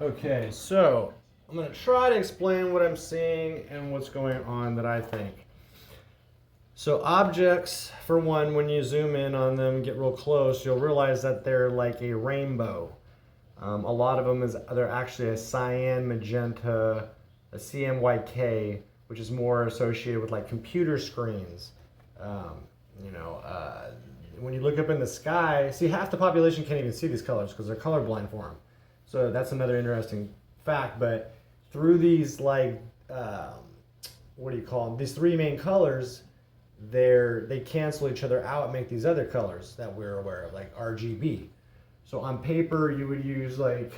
Okay, so I'm going to try to explain what I'm seeing and what's going on that I think. So objects, for one, when you zoom in on them, get real close, you'll realize that they're like a rainbow. A lot of them they're actually a cyan, magenta, a CMYK, which is more associated with like computer screens. Um, you know, when you look up in the sky, see half the population can't even see these colors because they're colorblind for them. So that's another interesting fact. But through these what do you call them? These three main colors, they cancel each other out and make these other colors that we're aware of, like RGB. So on paper, you would use like,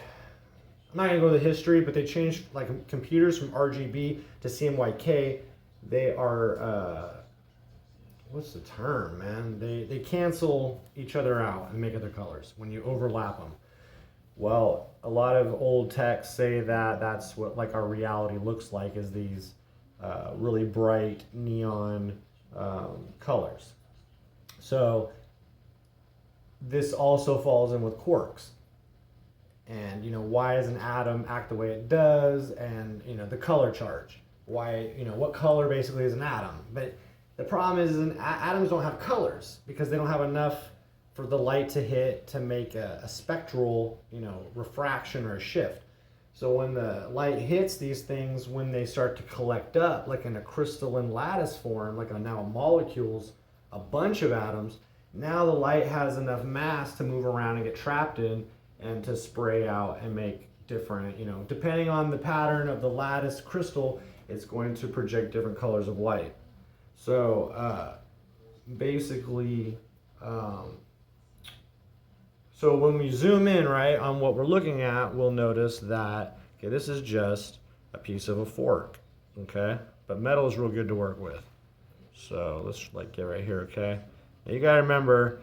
I'm not gonna go to the history, but they changed like computers from RGB to CMYK. They are, what's the term, man? They cancel each other out and make other colors when you overlap them. Well, a lot of old texts say that that's what like our reality looks like, is these really bright neon colors. So this also falls in with quarks. And why does an atom act the way it does, and the color charge. Why, what color basically is an atom? But the problem is atoms don't have colors because they don't have enough for the light to hit to make a spectral, refraction or a shift. So when the light hits these things, when they start to collect up, like in a crystalline lattice form, like now molecules, a bunch of atoms, now the light has enough mass to move around and get trapped in and to spray out and make different, depending on the pattern of the lattice crystal, it's going to project different colors of light. So basically, so when we zoom in, right, on what we're looking at, we'll notice that, okay, this is just a piece of a fork, okay? But metal is real good to work with. So let's get right here, okay? Now you gotta remember,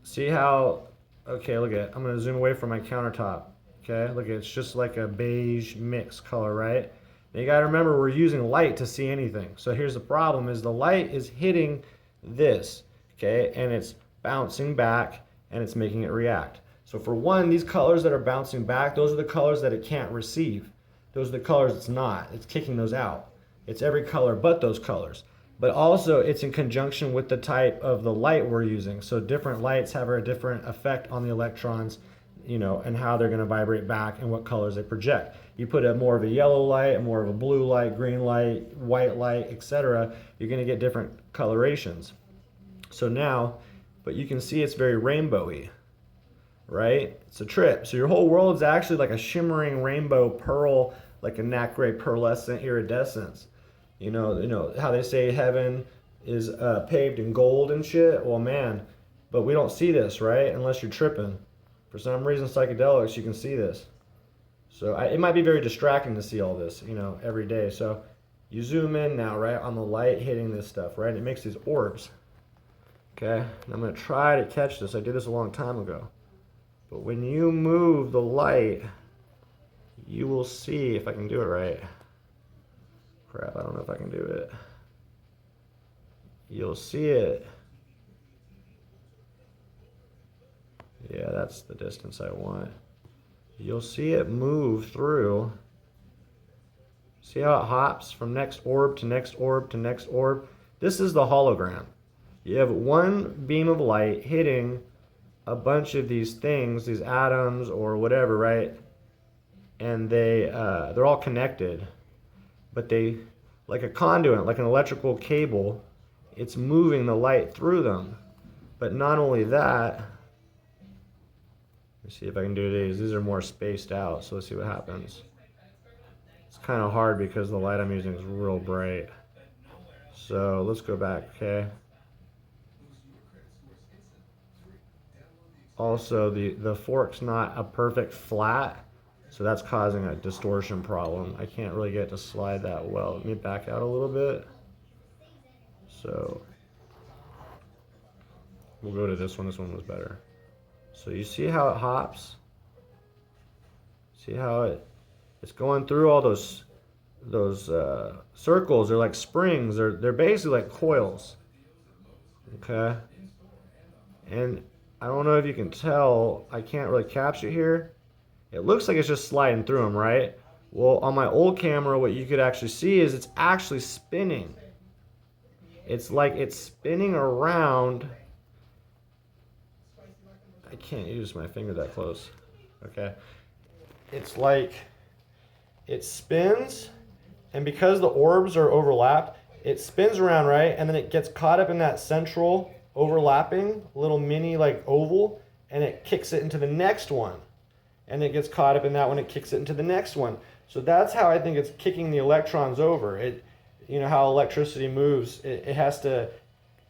see how, okay, look at it. I'm gonna zoom away from my countertop, okay? Look at it, it's just like a beige mix color, right? Now you gotta remember we're using light to see anything. So here's the problem, is the light is hitting this, okay? And it's bouncing back and it's making it react. So for one, these colors that are bouncing back, those are the colors that it can't receive. Those are the colors it's not. It's kicking those out. It's every color but those colors. But also it's in conjunction with the type of the light we're using. So different lights have a different effect on the electrons, and how they're gonna vibrate back and what colors they project. You put a more of a yellow light, a more of a blue light, green light, white light, etc., you're gonna get different colorations. So now, but you can see it's very rainbowy, right? It's a trip. So your whole world is actually like a shimmering rainbow pearl, like a nacre pearlescent iridescence. You know how they say heaven is paved in gold and shit? Well, man, but we don't see this, right? Unless you're tripping. For some reason, psychedelics, you can see this. So it might be very distracting to see all this, every day. So you zoom in now, right, on the light hitting this stuff, right? It makes these orbs. Okay, and I'm going to try to catch this. I did this a long time ago. But when you move the light, you will see, if I can do it right. Crap, I don't know if I can do it. You'll see it. Yeah, that's the distance I want. You'll see it move through. See how it hops from next orb to next orb to next orb? This is the hologram. You have one beam of light hitting a bunch of these things, these atoms or whatever, right? And they're all connected, but they, like a conduit, like an electrical cable, it's moving the light through them. But not only that, let me see if I can do these. These are more spaced out, so let's see what happens. It's kind of hard because the light I'm using is real bright. So let's go back, okay? Also, the fork's not a perfect flat, so that's causing a distortion problem. I can't really get it to slide that well. Let me back out a little bit. So we'll go to this one. This one was better. So you see how it hops? See how it's going through all those circles. They're like springs. They're basically like coils. Okay. And I don't know if you can tell, I can't really capture it here, It looks like it's just sliding through them, right? Well, on my old camera, what you could actually see is it's actually spinning. It's like it's spinning around. I can't use my finger that close. Okay. It's like it spins, and because the orbs are overlapped, it spins around, right? And then it gets caught up in that central overlapping little mini like oval, and it kicks it into the next one. And it gets caught up in that one, it kicks it into the next one. So that's how I think it's kicking the electrons over. It, you know how electricity moves. It has to.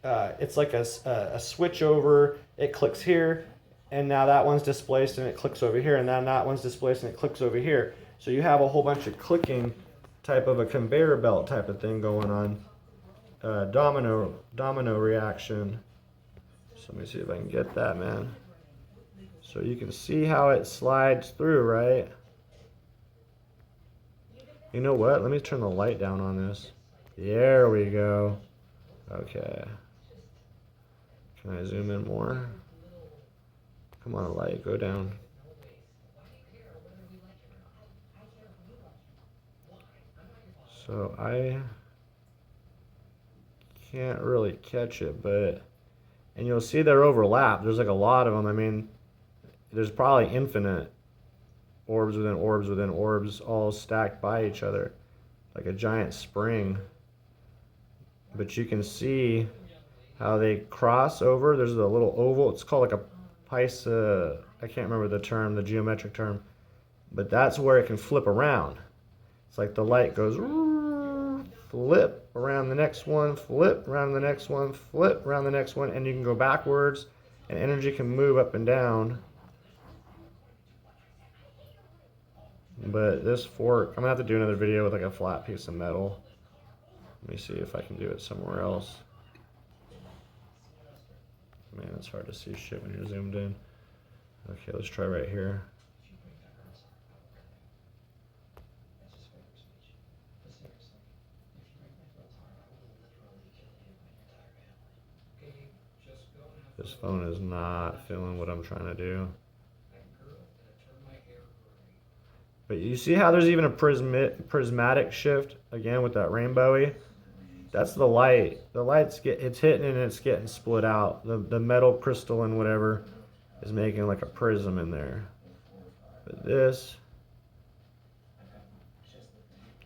It's like a switch over. It clicks here, and now that one's displaced, and it clicks over here, and then that one's displaced, and it clicks over here. So you have a whole bunch of clicking, type of a conveyor belt type of thing going on. Domino reaction. So let me see if I can get that, man. So you can see how it slides through, right? You know what? Let me turn the light down on this. There we go. Okay. Can I zoom in more? Come on, light, go down. So I can't really catch it, but, and you'll see they're overlapped. There's like a lot of them. I mean, there's probably infinite orbs within orbs within orbs all stacked by each other like a giant spring. But you can see how they cross over. There's a little oval. It's called like a Pisa. I can't remember the term, the geometric term. But that's where it can flip around. It's like the light goes flip around the next one, flip around the next one, flip around the next one, and you can go backwards, and energy can move up and down. But this fork, I'm gonna have to do another video with like a flat piece of metal. Let me see if I can do it somewhere else. Man, it's hard to see shit when you're zoomed in. Okay, let's try right here. This phone is not feeling what I'm trying to do. But you see how there's even a prismatic shift again with that rainbowy? That's the light. The light's it's hitting and it's getting split out. The metal crystalline whatever is making like a prism in there. But this,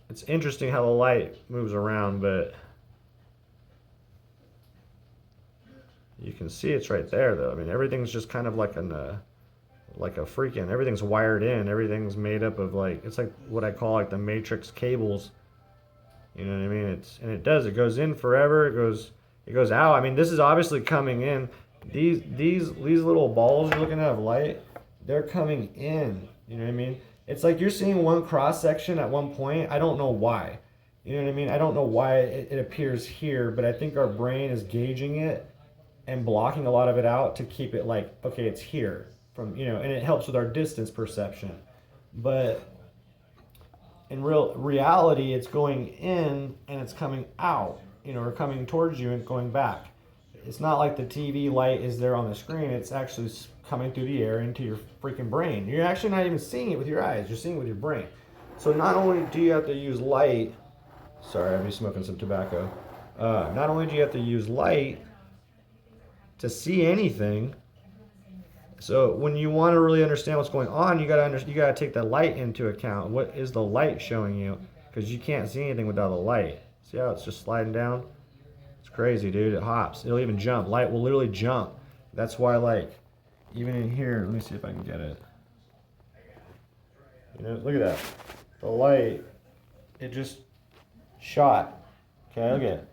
it's interesting how the light moves around, but you can see it's right there though. I mean, everything's just kind of like everything's wired in. Everything's made up of like, it's like what I call like the matrix cables. You know what I mean? It goes in forever. It goes out. I mean, this is obviously coming in. These little balls you're looking at of light, they're coming in. You know what I mean? It's like you're seeing one cross section at one point. I don't know why. You know what I mean? I don't know why it appears here, but I think our brain is gauging it and blocking a lot of it out to keep it like, okay, it's here. And it helps with our distance perception. But in reality, it's going in and it's coming out, or coming towards you and going back. It's not like the TV light is there on the screen. It's actually coming through the air into your freaking brain. You're actually not even seeing it with your eyes. You're seeing it with your brain. So not only do you have to use light, sorry, I'll be smoking some tobacco. Not only do you have to use light to see anything, so when you want to really understand what's going on, you gotta take the light into account. What is the light showing you? Because you can't see anything without the light. See how it's just sliding down? It's crazy, dude. It hops. It'll even jump. Light will literally jump. That's why, like, even in here, let me see if I can get it. Look at that. The light, it just shot. Okay, look at it.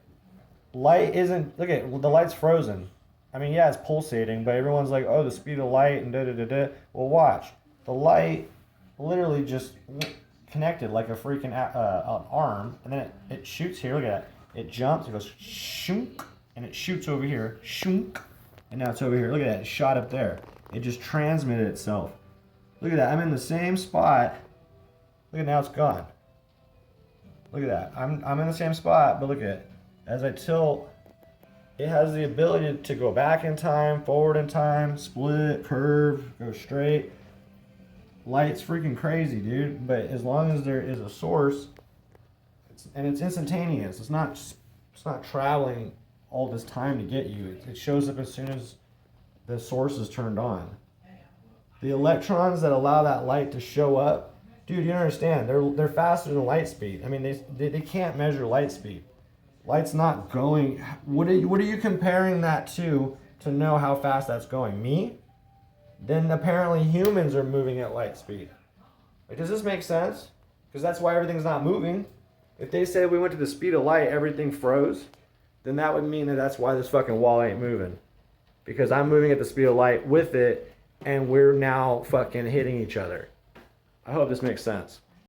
Light isn't, look at it. The light's frozen. I mean, yeah, it's pulsating, but everyone's like, oh, the speed of light and da-da-da-da. Well, watch. The light literally just connected like a freaking an arm, and then it shoots here. Look at that. It jumps, it goes shunk, and it shoots over here, shunk, and now it's over here. Look at that. It shot up there. It just transmitted itself. Look at that. I'm in the same spot. Look at now it's gone. Look at that. I'm in the same spot, but look at it. As I tilt, it has the ability to go back in time, forward in time, split, curve, go straight. Light's freaking crazy, dude. But as long as there is a source, and it's instantaneous. It's not traveling all this time to get you. It shows up as soon as the source is turned on. The electrons that allow that light to show up, dude, you don't understand. They're faster than light speed. I mean, they can't measure light speed. Light's not going. What are you comparing that to know how fast that's going? Me? Then apparently humans are moving at light speed. Like, does this make sense? Because that's why everything's not moving. If they said we went to the speed of light, everything froze, then that would mean that that's why this fucking wall ain't moving. Because I'm moving at the speed of light with it, and we're now fucking hitting each other. I hope this makes sense.